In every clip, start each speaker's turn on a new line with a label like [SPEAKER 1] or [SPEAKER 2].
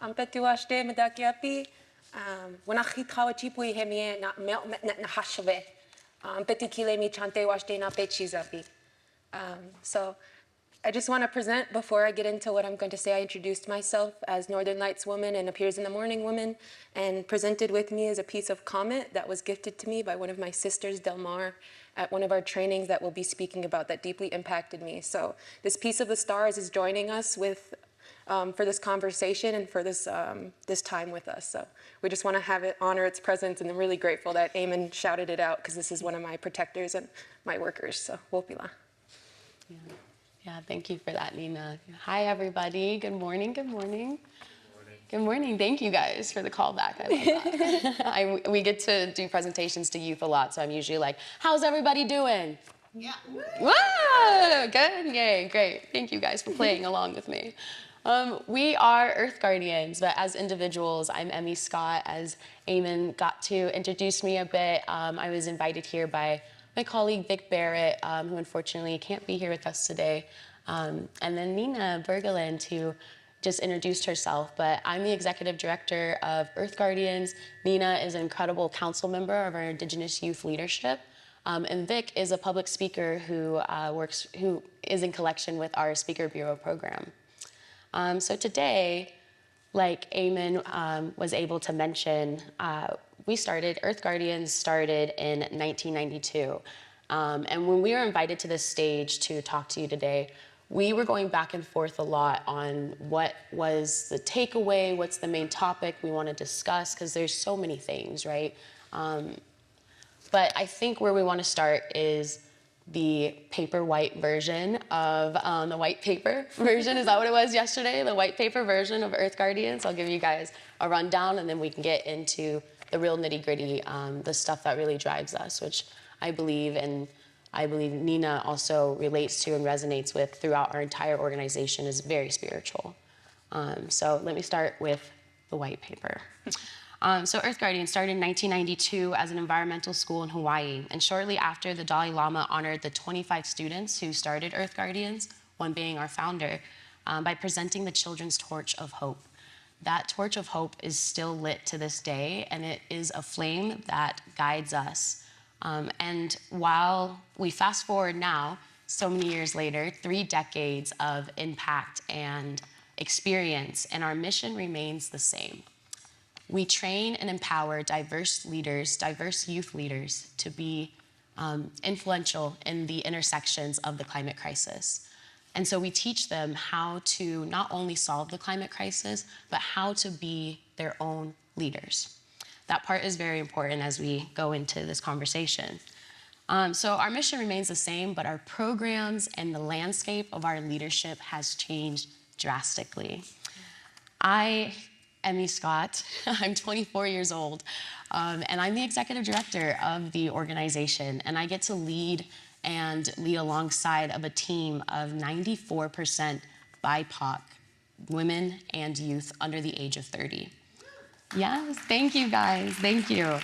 [SPEAKER 1] Ampetuashte medakiapi, wanachitkawa chipui hemie na mel na hashave. Petikile mi chante washte na pechizapi. So I just want to present, before I get into what I'm going to say, I introduced myself as Northern Lights Woman and Appears in the Morning Woman, and presented with me is a piece of comment that was gifted to me by one of my sisters, Del Mar, at one of our trainings that we'll be speaking about that deeply impacted me. So this piece of the stars is joining us with, for this conversation and for this, this time with us. So we just want to have it honor its presence, and I'm really grateful that Eamon shouted it out, because this is one of my protectors and my workers. So wopila.
[SPEAKER 2] Yeah, thank you for that, Nina. Hi, everybody. Good morning, good morning. Good morning. Thank you guys for the callback. I love that. We get to do presentations to youth a lot, so I'm usually like, how's everybody doing? Yeah. Whoa, good, yay, great. Thank you guys for playing along with me. We are Earth Guardians, but as individuals, I'm Emmy Scott. As Eamon got to introduce me a bit, I was invited here by my colleague Vic Barrett, who unfortunately can't be here with us today, and then Nina Berglund, who just introduced herself, but I'm the executive director of Earth Guardians. Nina is an incredible council member of our Indigenous Youth Leadership, and Vic is a public speaker who is in collection with our Speaker Bureau program. So today, like Eamon was able to mention, Earth Guardians started in 1992. And when we were invited to this stage to talk to you today, we were going back and forth a lot on what was the takeaway, what's the main topic we want to discuss, because there's so many things, right? But I think where we want to start is the paper white version of the white paper version. Is that what it was yesterday? The white paper version of Earth Guardians. I'll give you guys a rundown, and then we can get into the real nitty gritty, the stuff that really drives us, which I believe Nina also relates to and resonates with throughout our entire organization, is very spiritual. So let me start with the white paper. So Earth Guardian started in 1992 as an environmental school in Hawaii, and shortly after, the Dalai Lama honored the 25 students who started Earth Guardians, one being our founder, by presenting the children's torch of hope. That torch of hope is still lit to this day, and it is a flame that guides us. And while we fast forward now, so many years later, 3 decades of impact and experience, and our mission remains the same. We train and empower diverse leaders, diverse youth leaders, to be influential in the intersections of the climate crisis. And so we teach them how to not only solve the climate crisis, but how to be their own leaders. That part is very important as we go into this conversation. So our mission remains the same, but our programs and the landscape of our leadership has changed drastically. Emmy Scott, I'm 24 years old, and I'm the executive director of the organization, and I get to lead alongside of a team of 94% BIPOC women and youth under the age of 30. Yes, thank you guys, thank you.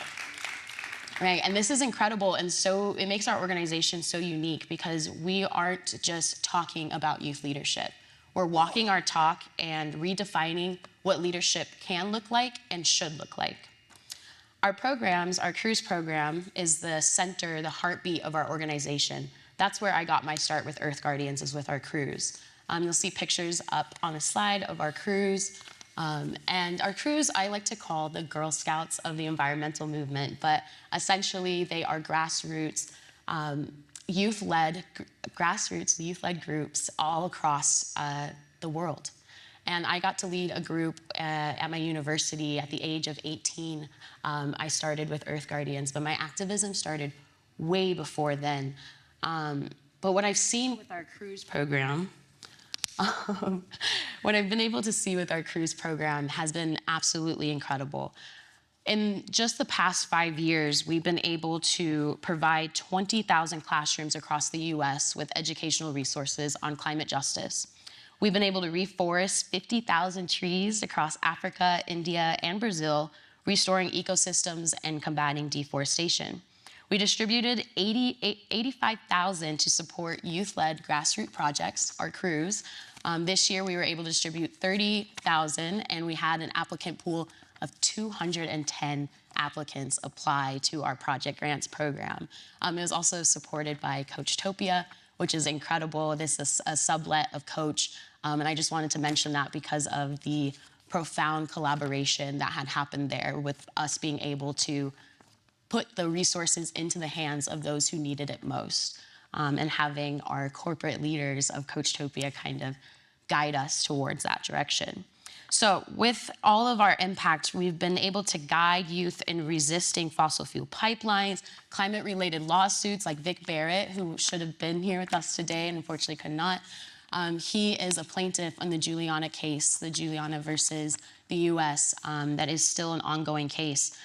[SPEAKER 2] Right, and this is incredible, and so it makes our organization so unique, because we aren't just talking about youth leadership. We're walking our talk and redefining what leadership can look like and should look like. Our programs, our cruise program, is the center, the heartbeat of our organization. That's where I got my start with Earth Guardians, is with our cruise. You'll see pictures up on the slide of our cruise. And our cruise, I like to call the Girl Scouts of the environmental movement, but essentially they are grassroots, youth-led groups all across the world. And I got to lead a group at my university at the age of 18. I started with Earth Guardians, but my activism started way before then. But what I've seen with our cruise program, what I've been able to see with our cruise program has been absolutely incredible. In just the past 5 years, we've been able to provide 20,000 classrooms across the US with educational resources on climate justice. We've been able to reforest 50,000 trees across Africa, India, and Brazil, restoring ecosystems and combating deforestation. We distributed $85,000 to support youth-led grassroots projects, our crews, This year, we were able to distribute 30,000, and we had an applicant pool of 210 applicants apply to our Project Grants program. It was also supported by Coachtopia, which is incredible. This is a sublet of Coach, and I just wanted to mention that because of the profound collaboration that had happened there with us being able to put the resources into the hands of those who needed it most, and having our corporate leaders of Coachtopia kind of guide us towards that direction. So with all of our impact, we've been able to guide youth in resisting fossil fuel pipelines, climate-related lawsuits like Vic Barrett, who should have been here with us today and unfortunately could not. He is a plaintiff on the Juliana case, the Juliana versus the US, that is still an ongoing case.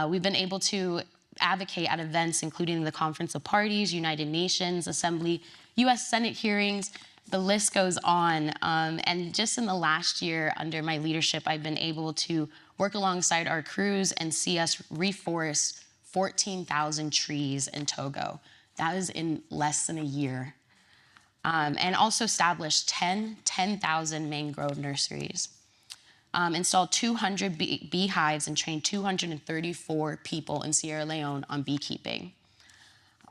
[SPEAKER 2] We've been able to advocate at events including the Conference of Parties, United Nations Assembly, US Senate hearings. The list goes on, and just in the last year under my leadership, I've been able to work alongside our crews and see us reforest 14,000 trees in Togo. That is in less than a year. And also establish 10,000 mangrove nurseries. Installed 200 beehives and trained 234 people in Sierra Leone on beekeeping.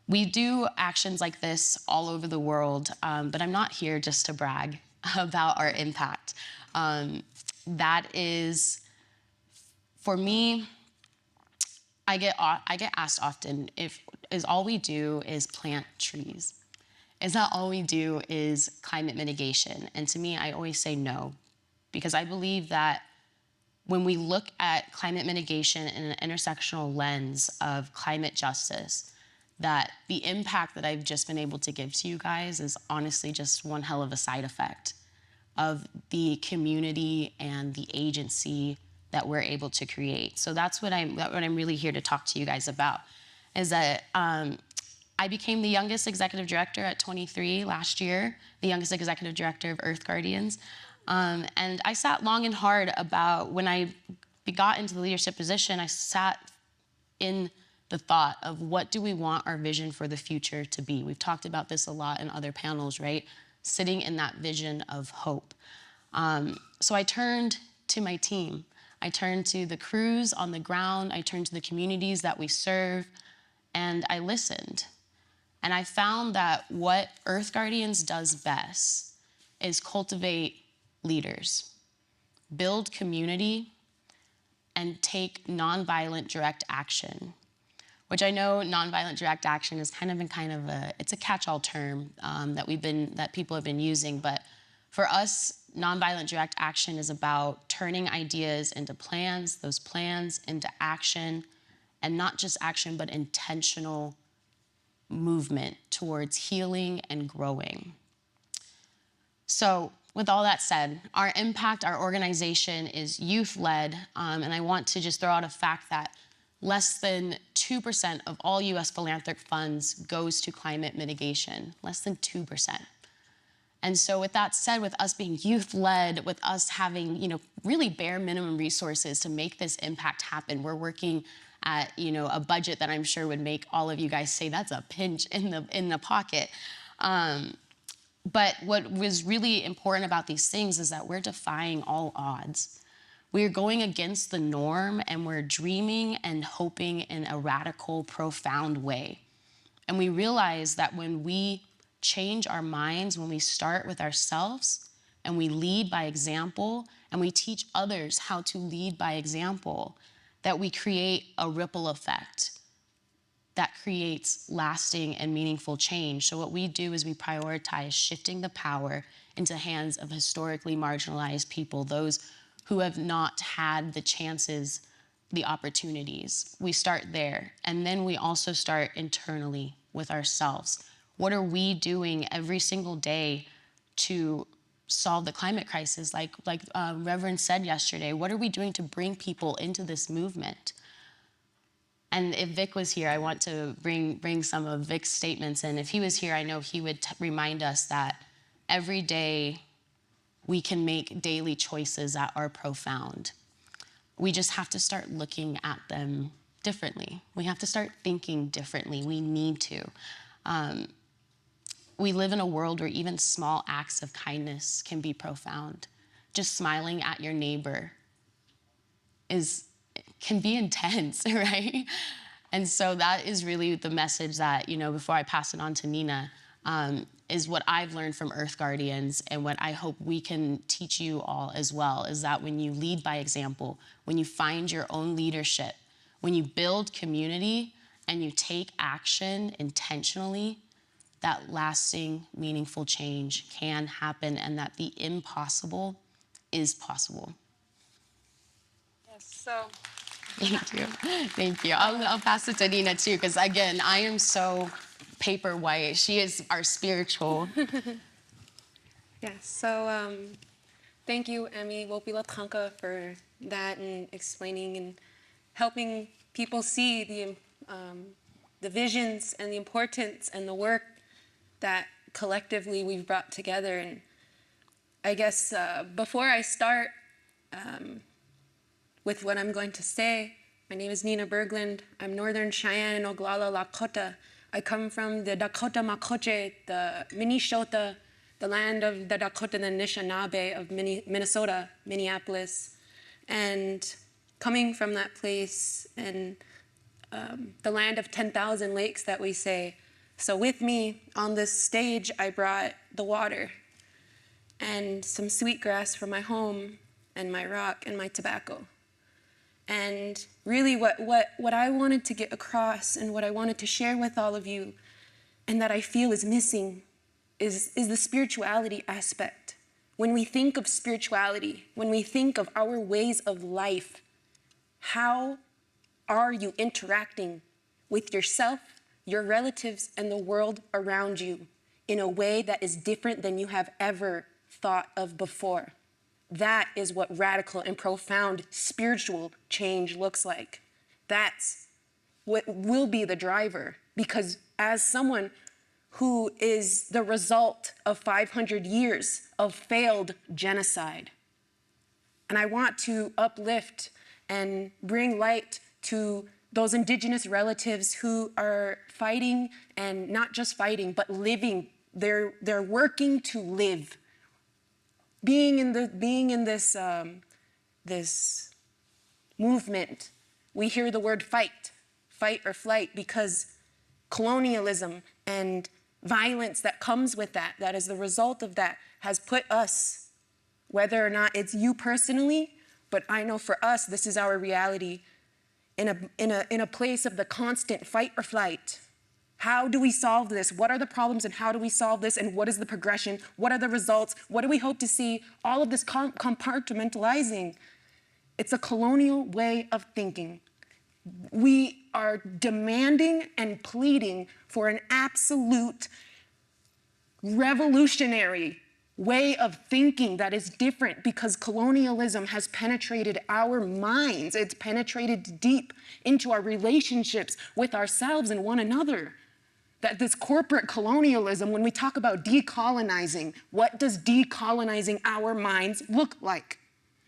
[SPEAKER 2] We do actions like this all over the world, but I'm not here just to brag about our impact. That is, for me, I get asked often, is all we do is plant trees? Is that all we do is climate mitigation? And to me, I always say no, because I believe that when we look at climate mitigation in an intersectional lens of climate justice, that the impact that I've just been able to give to you guys is honestly just one hell of a side effect of the community and the agency that we're able to create. So that's what I'm really here to talk to you guys about, is that I became the youngest executive director at 23 last year, the youngest executive director of Earth Guardians. And I sat long and hard about, when I got into the leadership position, I sat in the thought of what do we want our vision for the future to be? We've talked about this a lot in other panels, right? Sitting in that vision of hope. So I turned to my team. I turned to the crews on the ground. I turned to the communities that we serve, and I listened. And I found that what Earth Guardians does best is cultivate leaders, build community, and take nonviolent direct action, which I know nonviolent direct action is it's a catch-all term that people have been using, but for us, nonviolent direct action is about turning ideas into plans, those plans into action, and not just action, but intentional movement towards healing and growing. So with all that said, our impact, our organization is youth-led, and I want to just throw out a fact that less than 2% of all US philanthropic funds goes to climate mitigation, less than 2%. And so with that said, with us being youth-led, with us having, really bare minimum resources to make this impact happen, we're working at, a budget that I'm sure would make all of you guys say that's a pinch in the pocket. But what was really important about these things is that we're defying all odds. We're going against the norm, and we're dreaming and hoping in a radical, profound way. And we realize that when we change our minds, when we start with ourselves, and we lead by example, and we teach others how to lead by example, that we create a ripple effect that creates lasting and meaningful change. So what we do is we prioritize shifting the power into the hands of historically marginalized people, those who have not had the chances, the opportunities. We start there, and then we also start internally with ourselves. What are we doing every single day to solve the climate crisis? Like Reverend said yesterday, what are we doing to bring people into this movement? And if Vic was here, I want to bring some of Vic's statements in. If he was here, I know he would remind us that every day we can make daily choices that are profound. We just have to start looking at them differently. We have to start thinking differently. We need to. we live in a world where even small acts of kindness can be profound. Just smiling at your neighbor can be intense, right? And so that is really the message that, before I pass it on to Nina, is what I've learned from Earth Guardians, and what I hope we can teach you all as well, is that when you lead by example, when you find your own leadership, when you build community and you take action intentionally, that lasting, meaningful change can happen, and that the impossible is possible.
[SPEAKER 1] Yes, so.
[SPEAKER 2] Thank you. Thank you. I'll pass it to Nina too, because again, I am so paper white. She is our spiritual.
[SPEAKER 1] Yes, so thank you, Emmy Wopila Tanka, for that and explaining and helping people see the visions and the importance and the work that collectively we've brought together. And I guess before I start with what I'm going to say, my name is Nina Berglund. I'm Northern Cheyenne and Oglala Lakota. I come from the Dakota Makoche, the Minnesota, the land of the Dakota and the Anishinaabe of Minnesota, Minneapolis. And coming from that place and the land of 10,000 lakes that we say. So with me on this stage, I brought the water and some sweetgrass from my home and my rock and my tobacco. And really what I wanted to get across and what I wanted to share with all of you, and that I feel is missing, is the spirituality aspect. When we think of spirituality, when we think of our ways of life, how are you interacting with yourself, your relatives, and the world around you in a way that is different than you have ever thought of before? That is what radical and profound spiritual change looks like. That's what will be the driver, because as someone who is the result of 500 years of failed genocide, and I want to uplift and bring light to those indigenous relatives who are fighting, and not just fighting, but living. They're working to live. Being in this movement, we hear the word fight or flight, because colonialism and violence that comes with that is the result of that, has put us, whether or not it's you personally, but I know for us, this is our reality, in a place of the constant fight or flight. How do we solve this? What are the problems and how do we solve this? And what is the progression? What are the results? What do we hope to see? All of this compartmentalizing. It's a colonial way of thinking. We are demanding and pleading for an absolute revolutionary way of thinking that is different, because colonialism has penetrated our minds. It's penetrated deep into our relationships with ourselves and one another. That this corporate colonialism, when we talk about decolonizing, what does decolonizing our minds look like?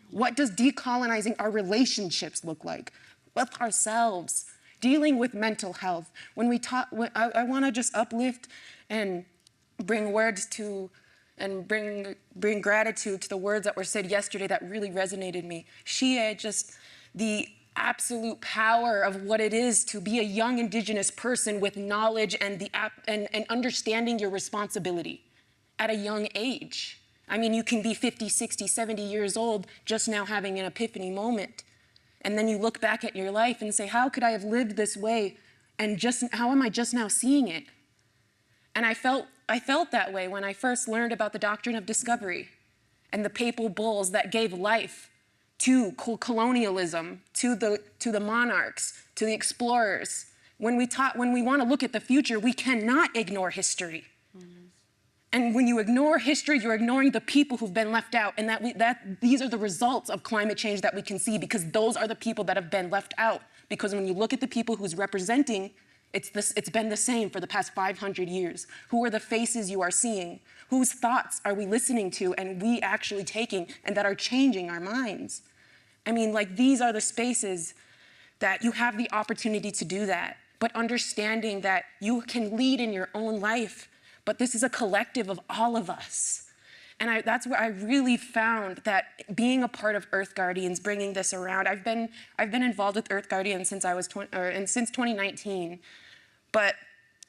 [SPEAKER 1] What does decolonizing our relationships look like with ourselves? Dealing with mental health. When we talk, I want to just uplift and bring words to, and bring gratitude to the words that were said yesterday that really resonated me. Shia, just the absolute power of what it is to be a young Indigenous person with knowledge and and understanding your responsibility at a young age. I mean, you can be 50, 60, 70 years old just now having an epiphany moment. And then you look back at your life and say, how could I have lived this way? And how am I just now seeing it? And I felt that way when I first learned about the doctrine of discovery and the papal bulls that gave life to colonialism, to the monarchs, to the explorers. When we want to look at the future, we cannot ignore history. Mm-hmm. And when you ignore history, you're ignoring the people who've been left out, and these are the results of climate change that we can see, because those are the people that have been left out. Because when you look at the people who's representing, it's been the same for the past 500 years. Who are the faces you are seeing? Whose thoughts are we listening to and we actually taking, and that are changing our minds? I mean, like, these are the spaces that you have the opportunity to do that, but understanding that you can lead in your own life but this is a collective of all of us. And that's where I really found that being a part of Earth Guardians, bringing this around. I've been involved with Earth Guardians since since 2019, but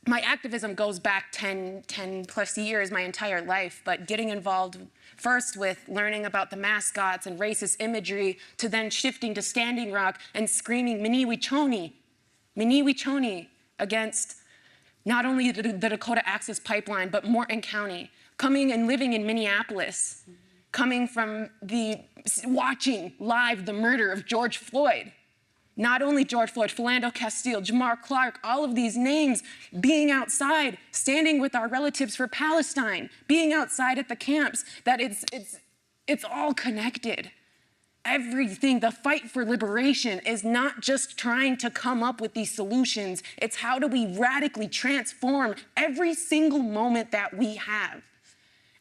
[SPEAKER 1] my activism goes back 10 plus years, my entire life. But getting involved first with learning about the mascots and racist imagery, to then shifting to Standing Rock and screaming Miniwi Choni against not only the Dakota Access Pipeline, but Morton County. Coming and living in Minneapolis, coming from watching live the murder of George Floyd. Not only George Floyd, Philando Castile, Jamar Clark, all of these names, being outside, standing with our relatives for Palestine, being outside at the camps, that it's all connected. Everything, the fight for liberation is not just trying to come up with these solutions, it's how do we radically transform every single moment that we have.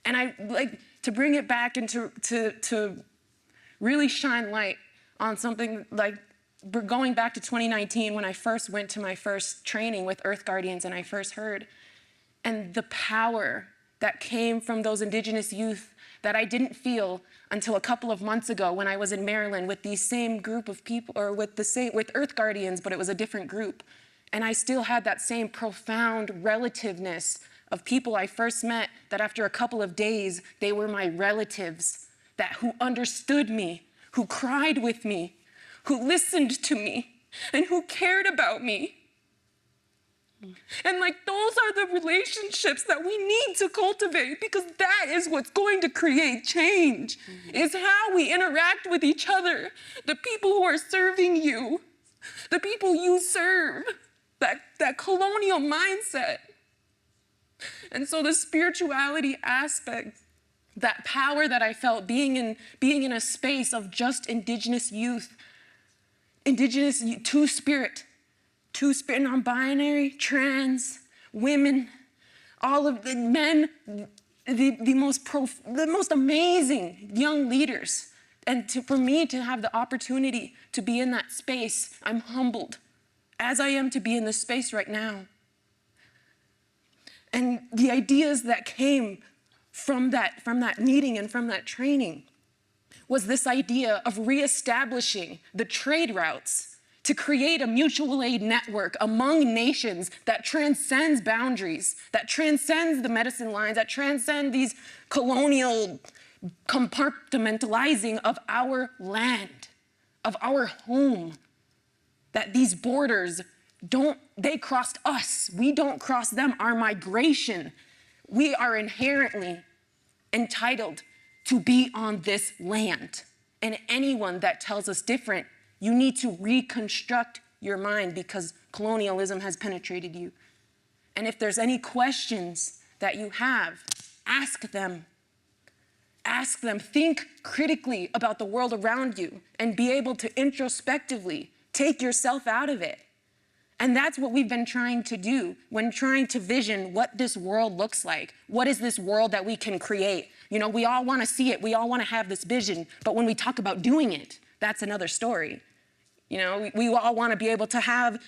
[SPEAKER 1] And I like to bring it back and to really shine light on something like going back to 2019 when I first went to my first training with Earth Guardians and I first heard, and the power that came from those Indigenous youth that I didn't feel until a couple of months ago when I was in Maryland with these same group of people, or with Earth Guardians, but it was a different group. And I still had that same profound relativeness of people I first met that after a couple of days, they were my relatives, who understood me, who cried with me, who listened to me, and who cared about me. And like, those are the relationships that we need to cultivate, because that is what's going to create change, is how we interact with each other, the people who are serving you, the people you serve, that colonial mindset. And so the spirituality aspect, that power that I felt being in a space of just Indigenous youth, two-spirit, non-binary, trans, women, all of the men, the most amazing young leaders. And for me to have the opportunity to be in that space, I'm humbled, as I am to be in this space right now. And the ideas that came from that meeting and from that training was this idea of reestablishing the trade routes to create a mutual aid network among nations that transcends boundaries, that transcends the medicine lines, that transcend these colonial compartmentalizing of our land, of our home, that these borders they crossed us. We don't cross them. Our migration, we are inherently entitled to be on this land. And anyone that tells us different, you need to reconstruct your mind, because colonialism has penetrated you. And if there's any questions that you have, ask them. Ask them. Think critically about the world around you and be able to introspectively take yourself out of it. And that's what we've been trying to do when trying to vision what this world looks like. What is this world that we can create? You know, we all want to see it. We all want to have this vision. But when we talk about doing it, that's another story. You know, we all want to be able to have,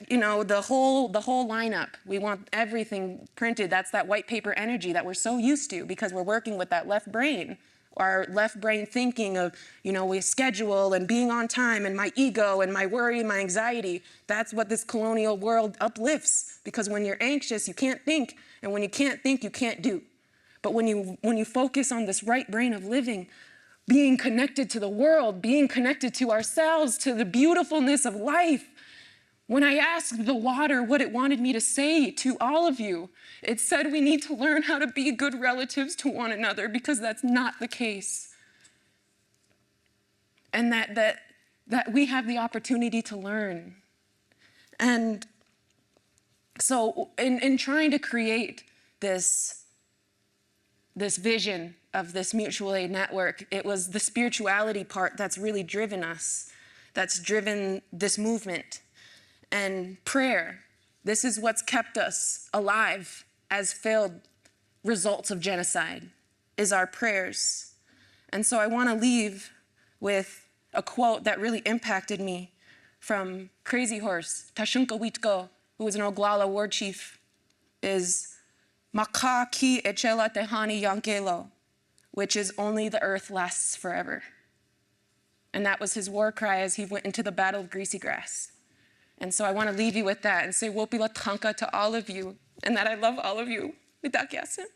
[SPEAKER 1] you know, the whole lineup. We want everything printed. That's that white paper energy that we're so used to because we're working with that left brain. Our left brain thinking of, you know, we schedule and being on time and my ego and my worry and my anxiety. That's what this colonial world uplifts, because when you're anxious, you can't think. And when you can't think, you can't do. But when you focus on this right brain of living, being connected to the world, being connected to ourselves, to the beautifulness of life. When I asked the water what it wanted me to say to all of you, it said we need to learn how to be good relatives to one another, because that's not the case. And that we have the opportunity to learn. And so in trying to create this vision of this mutual aid network, it was the spirituality part that's really driven us, that's driven this movement. And prayer, this is what's kept us alive as failed results of genocide, is our prayers. And so I want to leave with a quote that really impacted me from Crazy Horse. Tashunka Witko, who was an Oglala war chief, is Maka ki echela tehani yankelo, which is only the earth lasts forever. And that was his war cry as he went into the battle of Greasy Grass. And so I want to leave you with that and say wopila tanka to all of you, and that I love all of you. Mitakiasen.